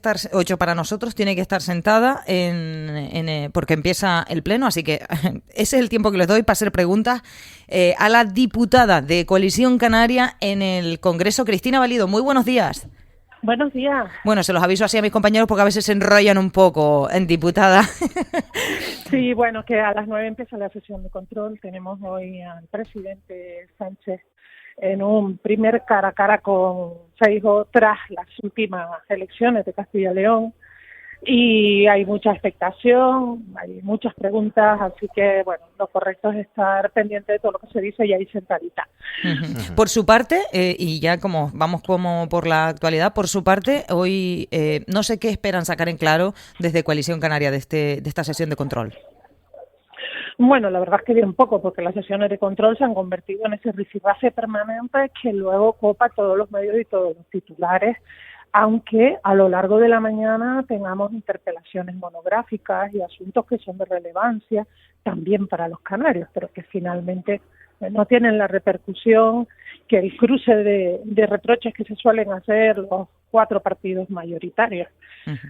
estar 8 para nosotros, tiene que estar sentada porque empieza el pleno, así que ese es el tiempo que les doy para hacer preguntas a la diputada de Coalición Canaria en el Congreso, Cristina Valido. Muy buenos días. Buenos días. Bueno, se los aviso así a mis compañeros porque a veces se enrollan un poco en diputada. Sí, bueno, que a las 9 empieza la sesión de control. Tenemos hoy al presidente Sánchez en un primer cara a cara con Feijóo tras las últimas elecciones de Castilla y León. Y hay mucha expectación, hay muchas preguntas, así que, bueno, lo correcto es estar pendiente de todo lo que se dice y ahí sentadita. Por su parte, y ya como vamos como por la actualidad, por su parte, hoy no sé qué esperan sacar en claro desde Coalición Canaria de esta sesión de control. Bueno, la verdad es que bien poco, porque las sesiones de control se han convertido en ese rifirrafe permanente que luego copa todos los medios y todos los titulares, aunque a lo largo de la mañana tengamos interpelaciones monográficas y asuntos que son de relevancia también para los canarios, pero que finalmente no tienen la repercusión que el cruce de reproches que se suelen hacer los 4 partidos mayoritarios.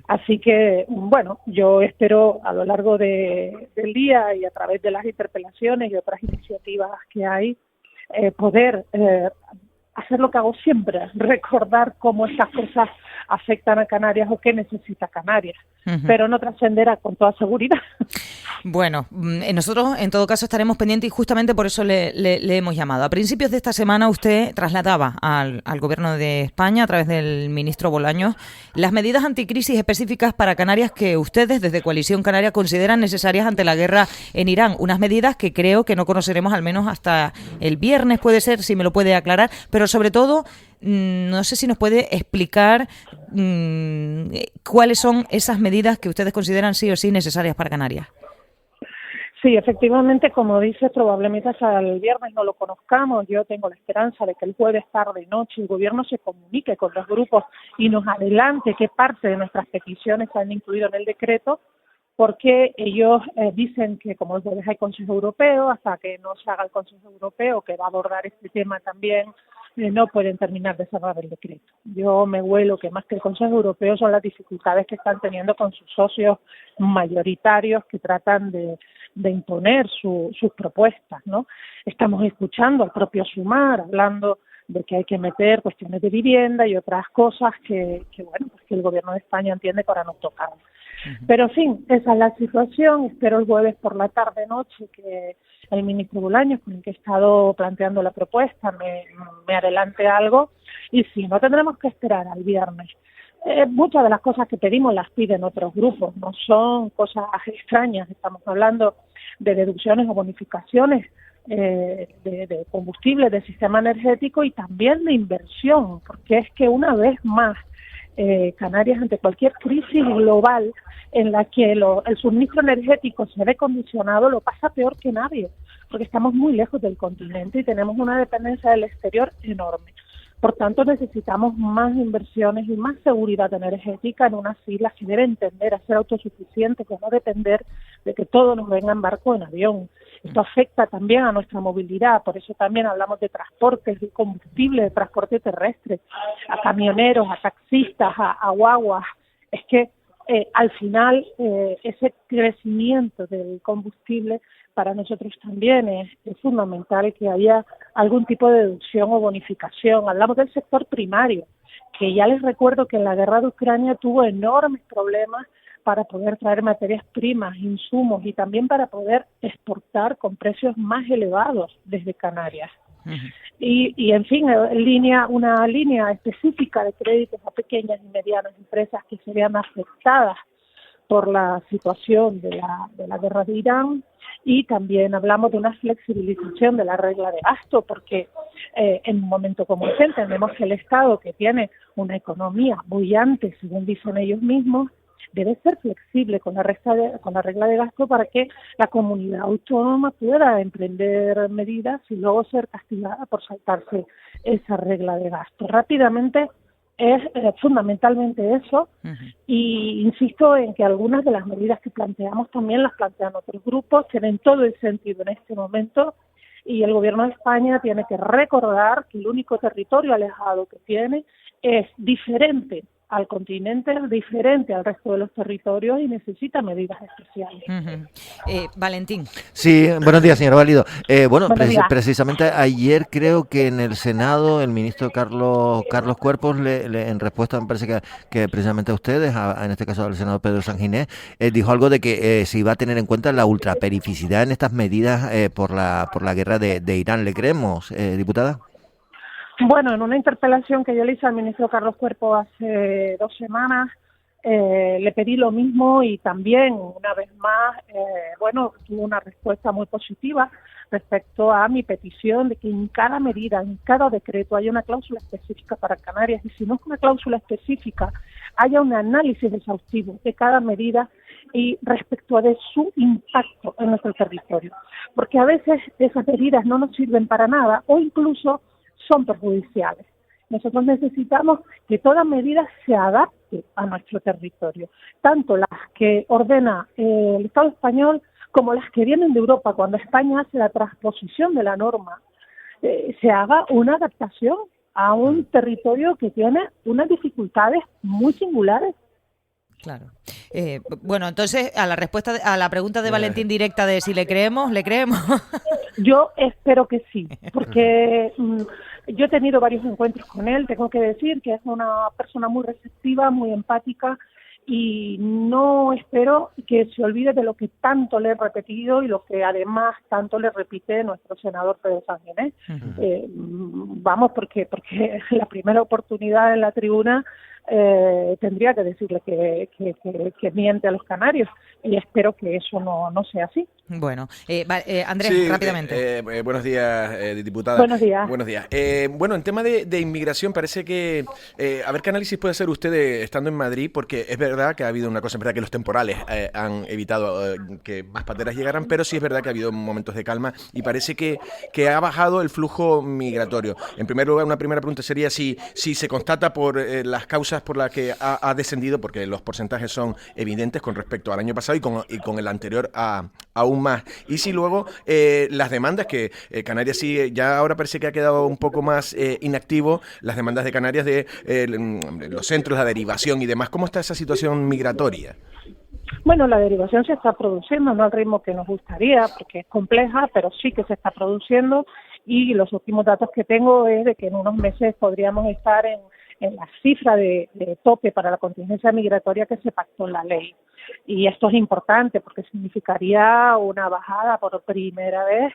Así que, bueno, yo espero a lo largo del día y a través de las interpelaciones y otras iniciativas que hay, poder hacer lo que hago siempre, recordar cómo estas cosas afectan a Canarias o qué necesita Canarias, pero no trascenderá con toda seguridad. Bueno, nosotros en todo caso estaremos pendientes y justamente por eso le hemos llamado. A principios de esta semana usted trasladaba al Gobierno de España, a través del ministro Bolaños, las medidas anticrisis específicas para Canarias que ustedes desde Coalición Canaria consideran necesarias ante la guerra en Irán. Unas medidas que creo que no conoceremos al menos hasta el viernes, puede ser, si me lo puede aclarar, pero sobre todo no sé si nos puede explicar cuáles son esas medidas que ustedes consideran sí o sí necesarias para Canarias. Sí, efectivamente, como dices, probablemente hasta el viernes no lo conozcamos. Yo tengo la esperanza de que el jueves tarde noche el gobierno se comunique con los grupos y nos adelante qué parte de nuestras peticiones se han incluido en el decreto, porque ellos dicen que como el jueves hay Consejo Europeo, hasta que no se haga el Consejo Europeo, que va a abordar este tema también, no pueden terminar de cerrar el decreto. Yo me huelo que más que el Consejo Europeo son las dificultades que están teniendo con sus socios mayoritarios que tratan de imponer sus propuestas, ¿no? Estamos escuchando al propio Sumar hablando de que hay que meter cuestiones de vivienda y otras cosas que bueno, pues que el gobierno de España entiende que ahora nos tocan. Pero en fin, esa es la situación. Espero el jueves por la tarde-noche que el ministro Bolaños, con el que he estado planteando la propuesta, me adelante algo, y si no, tendremos que esperar al viernes. Muchas de las cosas que pedimos las piden otros grupos, no son cosas extrañas. Estamos hablando de deducciones o bonificaciones de combustible, del sistema energético y también de inversión, porque es que una vez más Canarias, ante cualquier crisis global en la que el suministro energético se ve condicionado, lo pasa peor que nadie, porque estamos muy lejos del continente y tenemos una dependencia del exterior enorme. Por tanto, necesitamos más inversiones y más seguridad energética en unas islas que deben tender a ser autosuficientes, que no depender de que todo nos venga en barco o en avión. Esto afecta también a nuestra movilidad, por eso también hablamos de transportes, de combustible, de transporte terrestre, a camioneros, a taxistas, a guaguas. Es que al final ese crecimiento del combustible para nosotros también es fundamental que haya algún tipo de deducción o bonificación. Hablamos del sector primario, que ya les recuerdo que en la guerra de Ucrania tuvo enormes problemas para poder traer materias primas, insumos y también para poder exportar con precios más elevados desde Canarias. Y en fin, una línea específica de créditos a pequeñas y medianas empresas que se vean afectadas por la situación de la guerra de Irán, y también hablamos de una flexibilización de la regla de gasto, porque en un momento como este entendemos que el Estado, que tiene una economía bullante, según dicen ellos mismos, debe ser flexible con la regla de gasto para que la comunidad autónoma pueda emprender medidas y luego ser castigada por saltarse esa regla de gasto. Rápidamente es fundamentalmente eso, y insisto en que algunas de las medidas que planteamos también las plantean otros grupos, tienen todo el sentido en este momento, y el gobierno de España tiene que recordar que el único territorio alejado que tiene es diferente al continente es diferente al resto de los territorios y necesita medidas especiales. Valentín. Sí, buenos días, señor Válido. Precisamente ayer creo que en el Senado el ministro Carlos Cuerpos, en respuesta me parece que precisamente a ustedes, en este caso al senador Pedro Sanginés, dijo algo de que se iba a tener en cuenta la ultraperificidad en estas medidas por la guerra de Irán. ¿Le creemos, diputada? Bueno, en una interpelación que yo le hice al ministro Carlos Cuerpo hace 2 semanas, le pedí lo mismo y también, una vez más, tuvo una respuesta muy positiva respecto a mi petición de que en cada medida, en cada decreto, haya una cláusula específica para Canarias y si no es una cláusula específica, haya un análisis exhaustivo de cada medida y respecto a de su impacto en nuestro territorio. Porque a veces esas medidas no nos sirven para nada o incluso son perjudiciales. Nosotros necesitamos que toda medida se adapte a nuestro territorio, tanto las que ordena el Estado español como las que vienen de Europa. Cuando España hace la transposición de la norma, se haga una adaptación a un territorio que tiene unas dificultades muy singulares. Claro. Bueno, entonces, a la pregunta de Valentín directa de si le creemos, ¿le creemos? Yo espero que sí, porque yo he tenido varios encuentros con él, tengo que decir que es una persona muy receptiva, muy empática y no espero que se olvide de lo que tanto le he repetido y lo que además tanto le repite nuestro senador Pedro Sanginés. Porque la primera oportunidad en la tribuna tendría que decirle que miente a los canarios y espero que eso no sea así. Bueno, Andrés, sí, rápidamente. Buenos días, diputada. Buenos días. Buenos días. Bueno, en tema de inmigración parece que, a ver qué análisis puede hacer usted estando en Madrid, porque es verdad que ha habido una cosa, es verdad que los temporales han evitado que más pateras llegaran, pero sí es verdad que ha habido momentos de calma y parece que ha bajado el flujo migratorio. En primer lugar, una primera pregunta sería si se constata por las causas por las que ha descendido, porque los porcentajes son evidentes con respecto al año pasado y con el anterior aún más. Y si luego las demandas que Canarias sí, ya ahora parece que ha quedado un poco más inactivo, las demandas de Canarias de los centros, la derivación y demás. ¿Cómo está esa situación migratoria? Bueno, la derivación se está produciendo, no al ritmo que nos gustaría, porque es compleja, pero sí que se está produciendo y los últimos datos que tengo es de que en unos meses podríamos estar en la cifra de tope para la contingencia migratoria que se pactó en la ley. Y esto es importante porque significaría una bajada por primera vez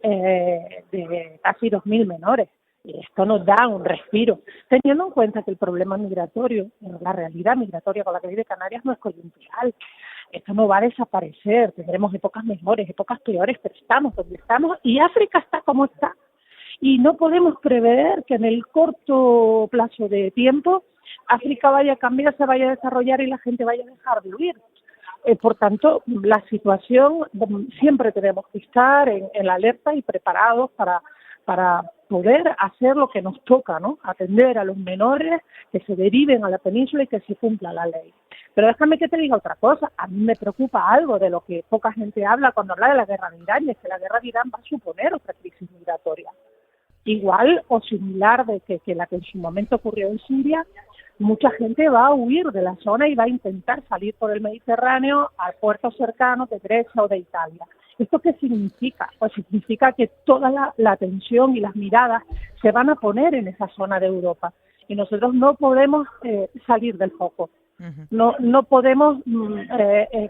de casi 2.000 menores. Y esto nos da un respiro, teniendo en cuenta que el problema migratorio, la realidad migratoria con la que vive Canarias no es coyuntural. Esto no va a desaparecer, tendremos épocas mejores, épocas peores, pero estamos donde estamos y África está como está. Y no podemos prever que en el corto plazo de tiempo África vaya a cambiar, se vaya a desarrollar y la gente vaya a dejar de huir. Por tanto, la situación, siempre tenemos que estar en la alerta y preparados para poder hacer lo que nos toca, ¿no? Atender a los menores que se deriven a la península y que se cumpla la ley. Pero déjame que te diga otra cosa, a mí me preocupa algo de lo que poca gente habla cuando habla de la guerra de Irán, y es que la guerra de Irán va a suponer otra crisis migratoria. Igual o similar de que la que en su momento ocurrió en Siria, mucha gente va a huir de la zona y va a intentar salir por el Mediterráneo a puertos cercanos de Grecia o de Italia. ¿Esto qué significa? Pues significa que toda la atención y las miradas se van a poner en esa zona de Europa y nosotros no podemos salir del foco. No podemos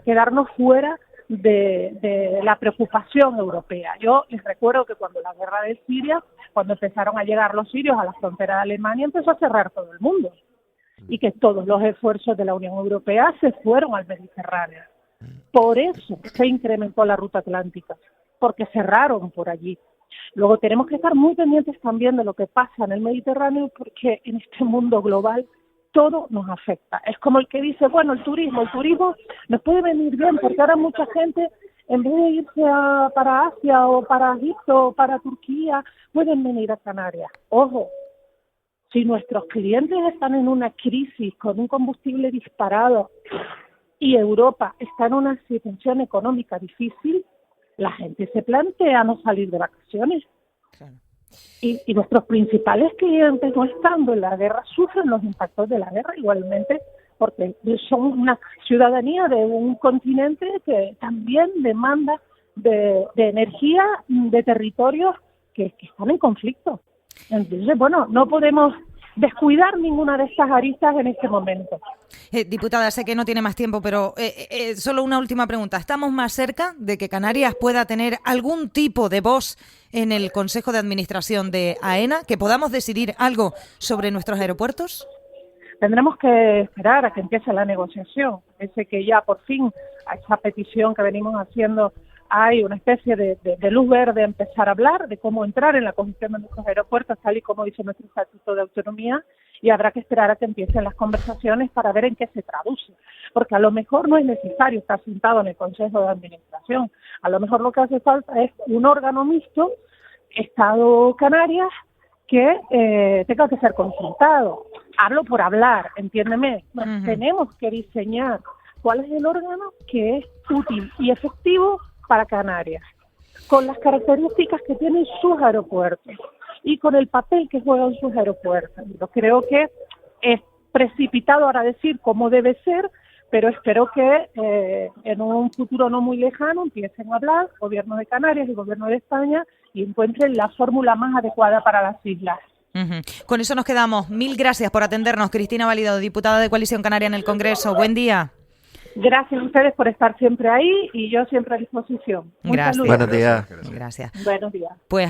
quedarnos fuera de la preocupación europea. Yo les recuerdo que cuando la guerra de Siria, cuando empezaron a llegar los sirios a la frontera de Alemania, empezó a cerrar todo el mundo y que todos los esfuerzos de la Unión Europea se fueron al Mediterráneo. Por eso se incrementó la ruta atlántica, porque cerraron por allí. Luego tenemos que estar muy pendientes también de lo que pasa en el Mediterráneo, porque en este mundo global todo nos afecta. Es como el que dice, bueno, el turismo nos puede venir bien, porque ahora mucha gente, en vez de irse para Asia o para Egipto o para Turquía, pueden venir a Canarias. Ojo, si nuestros clientes están en una crisis con un combustible disparado y Europa está en una situación económica difícil, la gente se plantea no salir de vacaciones. Claro. Y nuestros principales clientes, no estando en la guerra, sufren los impactos de la guerra igualmente, porque son una ciudadanía de un continente que también demanda de energía de territorios que están en conflicto. Entonces, bueno, no podemos descuidar ninguna de estas aristas en este momento. Diputada, sé que no tiene más tiempo, pero solo una última pregunta. ¿Estamos más cerca de que Canarias pueda tener algún tipo de voz en el Consejo de Administración de AENA, que podamos decidir algo sobre nuestros aeropuertos? Tendremos que esperar a que empiece la negociación. Parece que ya por fin a esa petición que venimos haciendo hay una especie de luz verde a empezar a hablar de cómo entrar en la concesión de nuestros aeropuertos, tal y como dice nuestro Estatuto de Autonomía, y habrá que esperar a que empiecen las conversaciones para ver en qué se traduce. Porque a lo mejor no es necesario estar sentado en el Consejo de Administración. A lo mejor lo que hace falta es un órgano mixto, Estado-Canarias, que tenga que ser consultado. Hablo por hablar, entiéndeme. Tenemos que diseñar cuál es el órgano que es útil y efectivo para Canarias, con las características que tienen sus aeropuertos y con el papel que juegan sus aeropuertos. Yo creo que es precipitado ahora decir cómo debe ser, pero espero que en un futuro no muy lejano empiecen a hablar Gobierno de Canarias y Gobierno de España y encuentren la fórmula más adecuada para las islas. Con eso nos quedamos. Mil gracias por atendernos. Cristina Valido, diputada de Coalición Canaria en el Congreso. Buen día. Gracias a ustedes por estar siempre ahí y yo siempre a disposición. Gracias. Buenos días. Gracias. Buenos días. Pues